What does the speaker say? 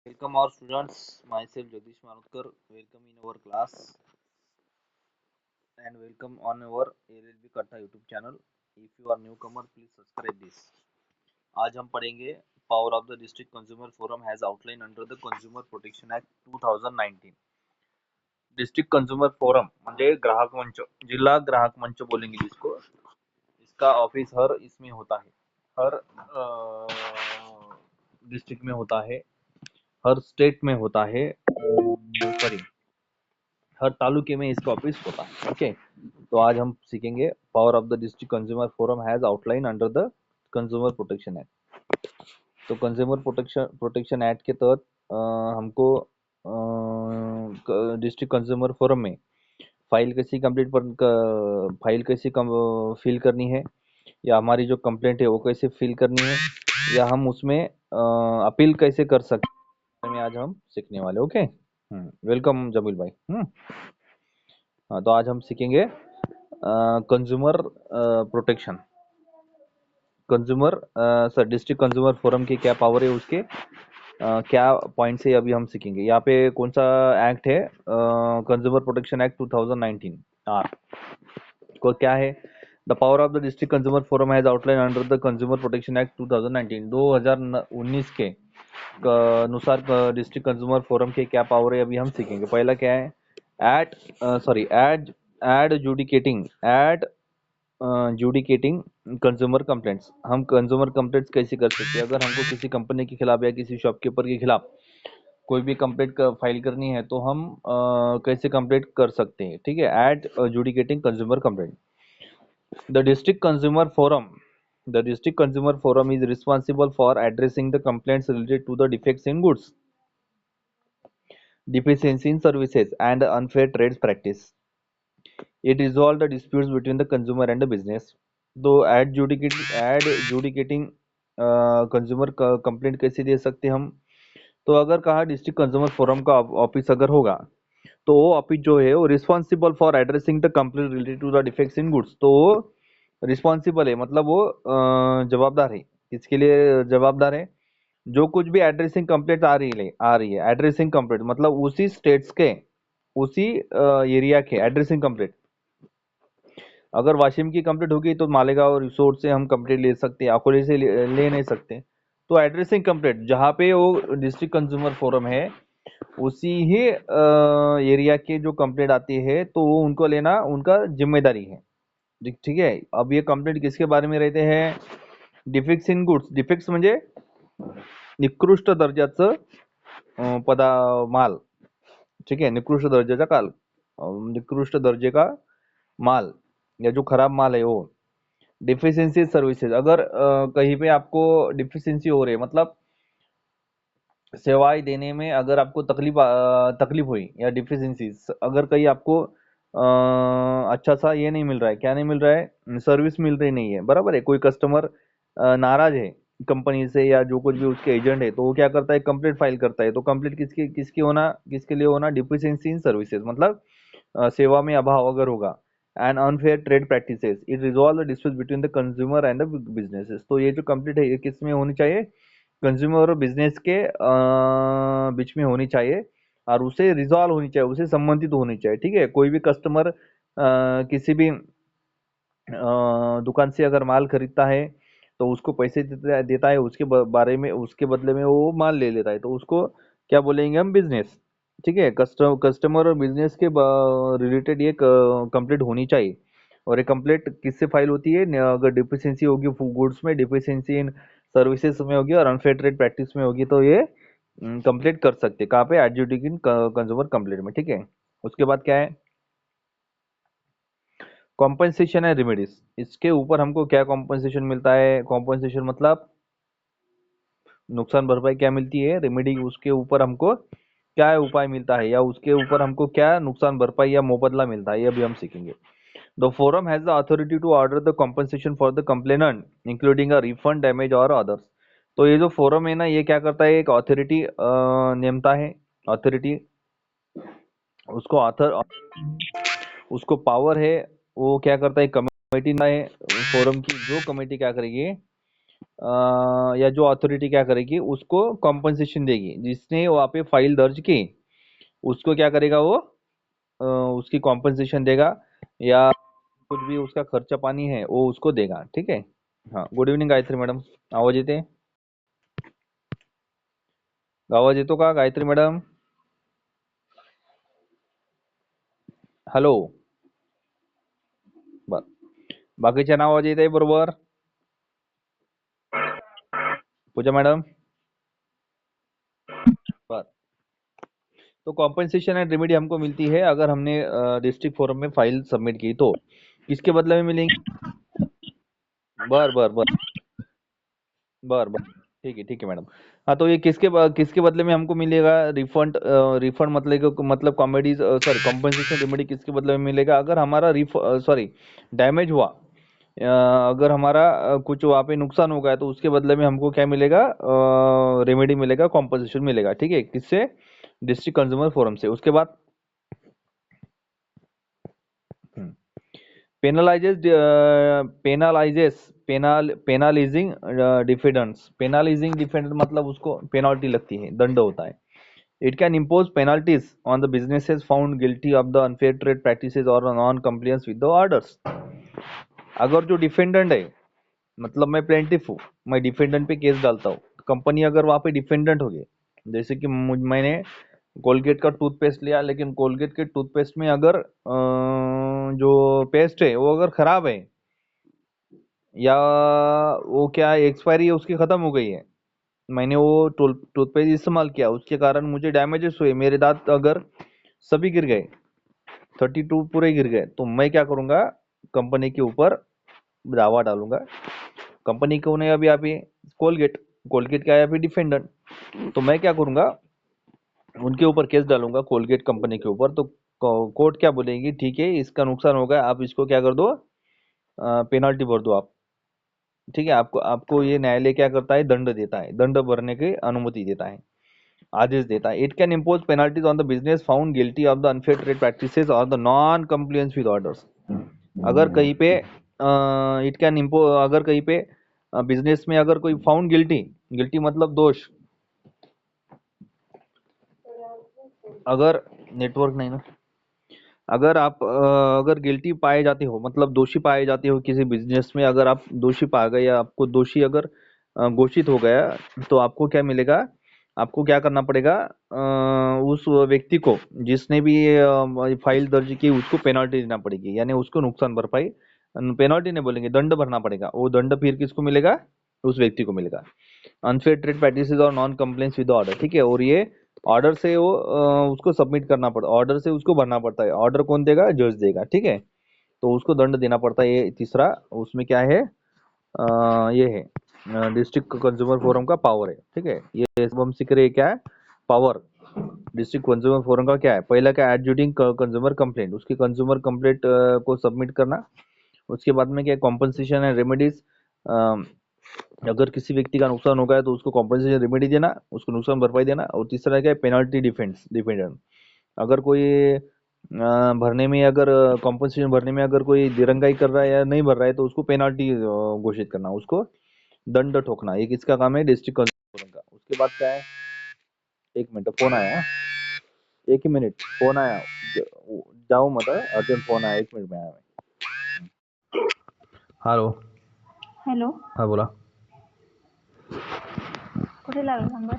Welcome our students, myself Jagdish Manotkar. Welcome in our class and welcome on our LLB Katta YouTube channel. If you are newcomer, please subscribe this. आज हम पढ़ेंगे power of the district consumer forum has outline under the consumer protection act 2019. District consumer forum म्हणजे ग्राहक मंच, जिल्हा ग्राहक मंच बोलेंगे जिसको. इसका ऑफिस हर इसमें होता है, हर डिस्ट्रिक्ट में होता है, हर स्टेट में होता है, सॉरी हर तालुके में इसका ऑफिस होता है. ओके, तो आज हम सीखेंगे power of the district consumer forum has outline under the consumer protection act. तो कंज्यूमर प्रोटेक्शन एक्ट के तहत हमको डिस्ट्रिक्ट कंज्यूमर फोरम में फाइल कैसी फिल करनी है, या हमारी जो कंप्लेंट है वो कैसे फिल करनी है, या हम उसमें अपील कैसे कर सकते हैं, आज हम सीखने वाले. ओके, वेलकम जमील भाई. तो आज हम सीखेंगे consumer protection. Consumer sir district consumer forum की क्या पावर है, उसके क्या पॉइंट्स है, अभी हम सीखेंगे. यहाँ पे कौन सा एक्ट है? कंज्यूमर प्रोटेक्शन एक्ट 2019 आर को क्या है? The power of the district consumer forum has outline under the consumer protection act 2019. 2019 के अनुसार डिस्ट्रिक्ट कंज्यूमर फोरम के क्या पावर है, अभी हम सीखेंगे. पहला क्या है? Adjudicating consumer complaints. हम कंज्यूमर कंप्लेंट्स कैसे कर सकते हैं? अगर हमको किसी कंपनी के खिलाफ या किसी शॉपकीपर के खिलाफ कोई भी कंप्लेंट फाइल करनी है, तो हम कैसे कंप्लेंट कर सकते हैं? ठीक है, adjudicating consumer complaint. The district consumer forum The district consumer forum is responsible for addressing the complaints related to the defects in goods, deficiency in services, and unfair trade practice. It resolves the disputes between the consumer and the business. तो adjudicating consumer complaint कैसे दे सकते हम? तो अगर कहा district consumer forum का office अगर होगा, तो वो ऑफिस जो है वो responsible for addressing the complaint related to the defects in goods. तो वो रिस्पॉन्सिबल है, मतलब वो जवाबदार है. किसके लिए जवाबदार है? जो कुछ भी एड्रेसिंग कंप्लेंट आ रही है एड्रेसिंग कंप्लेंट मतलब उसी स्टेट्स के, उसी एरिया के एड्रेसिंग कंप्लेंट. अगर वाशिम की कंप्लेंट होगी तो मालेगांव रिसोर्ट से हम कंप्लेंट ले सकते हैं, अकोले से ले नहीं सकते. तो एड्रेसिंग कंप्लेंट जहाँ पे वो डिस्ट्रिक्ट कंज्यूमर फोरम है, उसी ही एरिया के जो कंप्लेंट आती है, तो वो उनको लेना उनका जिम्मेदारी है. ठीक है. अब ये कंप्लेंट किसके बारे में रहते हैं? Defects in goods. डिफेक्ट्स म्हणजे निकृष्ट दर्जाचं माल. ठीक है, निकृष्ट दर्जे का माल, या जो खराब माल है वो. Deficiency services. अगर कहीं पे आपको डिफिशियंसी हो रही है, मतलब सेवाएं देने में अगर आपको तकलीफ हुई, या डिफिशियंसी अगर कहीं आपको अच्छा सा ये नहीं मिल रहा है, क्या नहीं मिल रहा है, सर्विस मिल रही नहीं है, बराबर है. कोई कस्टमर नाराज है कंपनी से, या जो कुछ भी उसके एजेंट है, तो वो क्या करता है? कंप्लेंट फाइल करता है. तो कंप्लेंट किसके लिए होना? डिफिशियंसी इन सर्विसेज, मतलब सेवा में अभाव अगर होगा. And unfair trade practices. It resolve the dispute between the consumer and the businesses. तो ये जो कंप्लेंट है, ये किस में होनी चाहिए? कंज्यूमर और बिजनेस के बीच में होनी चाहिए, और उसे रिजॉल्व होनी चाहिए, उसे संबंधित होनी चाहिए. ठीक है. कोई भी कस्टमर किसी भी दुकान से अगर माल खरीदता है, तो उसको पैसे देता है, उसके बदले में वो माल ले लेता है, तो उसको क्या बोलेंगे हम? बिजनेस. ठीक है. कस्टमर और बिजनेस के रिलेटेड ये कंप्लेंट होनी चाहिए. और ये कंप्लेंट किससे फाइल होती है? अगर डिफिशियंसी होगी गुड्स में, डिफिशियंसी इन सर्विसेज में होगी, और अनफेयर ट्रेड प्रैक्टिस में होगी, तो ये कंप्लेंट कर सकते हैं. कहाँ पे? एडजुडिकेटिंग कंज्यूमर कंप्लेंट में. ठीक है. उसके बाद क्या है? कॉम्पनसेशन है रेमेडीज. इसके ऊपर हमको क्या कॉम्पनसेशन मिलता है? कॉम्पनसेशन मतलब नुकसान भरपाई क्या मिलती है. रेमेडी उसके ऊपर हमको क्या उपाय मिलता है, या उसके ऊपर हमको क्या नुकसान भरपाई या मुबदला मिलता है, ये अभी हम सीखेंगे. The forum has the authority to order the compensation for the complainant including a refund, damage और अदर्स. तो ये जो फोरम है ना, ये क्या करता है? एक अथॉरिटी नेमता है. अथॉरिटी, उसको ऑथर, उसको पावर है. वो क्या करता है? कमेटी ना है फोरम की. जो कमेटी क्या करेगी? या जो अथॉरिटी क्या करेगी, उसको कॉम्पनसेशन देगी। जिसने वहाँ पे फाइल दर्ज की उसको क्या करेगा वो, उसकी कॉम्पनसेशन देगा, या कुछ भी उसका खर्चा पानी है वो उसको देगा। ठीक है। हाँ, गुड इव्हनिंग गायत्री मॅडम, आवाज येते? आवाज येतो का गायत्री मॅडम? हॅलो. बर, बाकीच्या आवाज येत आहे बरोबर? पूजा मैडम? बर, तो कॉम्पनसेशन एंड रेमेडी हमको मिलती है अगर हमने डिस्ट्रिक्ट फोरम में फाइल सबमिट की तो। किसके बदले में मिलेंगी? बर बर बर बर बर, ठीक है मैडम। हाँ, तो ये किसके बदले में हमको मिलेगा रिफंड? रिफंड मतलब कॉमेडी सॉरी कॉम्पनसेशन रेमेडी किसके बदले में मिलेगा? अगर हमारा सॉरी डैमेज हुआ, अगर हमारा कुछ वहाँ पे नुकसान हो गया तो उसके बदले में हमको क्या मिलेगा? रेमेडी मिलेगा, कॉम्पनसेशन मिलेगा। ठीक है, किससे? डिस्ट्रिक्ट कंज्यूमर फोरम से। उसके बाद पेनालाइजिंग डिफेंडेंट मतलब उसको पेनाल्टी लगती है, दंड होता है। It can impose penalties on the businesses found guilty of the unfair trade practices और non compliance with the orders. अगर जो डिफेंडेंट है, मतलब मैं प्लेंटिफ हूँ, मैं डिफेंडेंट पे केस डालता हूँ, कंपनी अगर वहां पे डिफेंडेंट हो गई, जैसे कि मैंने कोलगेट का टूथपेस्ट लिया, लेकिन कोलगेट के टूथपेस्ट में अगर जो पेस्ट है वो अगर खराब है, या वो क्या एक्सपायरी है उसकी खत्म हो गई है, मैंने वो टूथपेस्ट इस्तेमाल किया, उसके कारण मुझे डैमेजेस हुए, मेरे दांत अगर सभी गिर गए, 32 पूरे गिर गए, तो मैं क्या करूंगा? कंपनी के ऊपर दावा डालूंगा। कंपनी कौन है अभी? आप ये कोलगेट, कोलगेट क्या है अभी? डिफेंडेंट। तो मैं क्या करूंगा? उनके ऊपर केस डालूंगा, कोलगेट कंपनी के ऊपर। तो कोर्ट क्या बोलेगी? ठीक है, इसका नुकसान हो गया, आप इसको क्या कर दो? पेनाल्टी भर दो आप। ठीक है, आपको आपको ये न्यायालय क्या करता है? दंड देता है, दंड भरने की अनुमति देता है, आदेश देता है। It can impose penalties on the business found guilty of the unfair trade practices और the non compliance with orders. अगर कहीं पे इट कैन इम्पो अगर कहीं पे बिजनेस में अगर कोई फाउंड गिल्टी, गिल्टी मतलब दोष, अगर नेटवर्क नहीं ना, अगर आप अगर गिल्टी पाए जाते हो, मतलब दोषी पाए जाते हो किसी बिजनेस में, अगर आप दोषी पाए गए या आपको दोषी अगर घोषित हो गया, तो आपको क्या मिलेगा? आपको क्या करना पड़ेगा? उस व्यक्ति को जिसने भी फाइल दर्ज की उसको पेनाल्टी देना पड़ेगी, यानी उसको नुकसान भरपाई, पेनाल्टी नहीं बोलेंगे, दंड भरना पड़ेगा। वो दंड फिर किसको मिलेगा? उस व्यक्ति को मिलेगा। अनफेयर ट्रेड प्रैक्टिसेस और नॉन कंप्लायंस विद ऑर्डर। ठीक है, और ये ऑर्डर से वो उसको सबमिट करना पड़ता, ऑर्डर से उसको भरना पड़ता है। ऑर्डर कौन देगा? जज देगा। ठीक है, तो उसको दंड देना पड़ता है। ये तीसरा उसमें क्या है? ये है डिस्ट्रिक्ट कंज्यूमर फोरम का पावर है। ठीक है, ये सब हम सीख रहे हैं क्या है? पावर। डिस्ट्रिक्ट कंज्यूमर फोरम का क्या है? पहला क्या? एडजुडिंग कंज्यूमर कंप्लेंट, उसकी कंज्यूमर कंप्लेंट को सबमिट करना। उसके बाद में क्या? Compensation and remedies. अगर किसी व्यक्ति का नुकसान हो गया तो उसको कॉम्पनसेशन रेमेडी देना, उसको नुकसान भरपाई देना। और तीसरा क्या है? Penalty defence defendant. अगर कोई भरने में, अगर कॉम्पनसेशन भरने में अगर कोई दिरंगाई कर रहा है या नहीं भर रहा है, तो उसको पेनाल्टी घोषित करना, उसको दंड ठोकना। ये किसका काम है? डिस्ट्रिक्ट कंज्यूमर का। उसके बाद क्या है? एक मिनट, फोन आया है। एक ही मिनट, फोन आया। जाओ मत, अर्जेंट फोन आया, एक मिनट में आया मैं। हॅलो. हॅलो, हा बोला. कुठे लागला नंबर?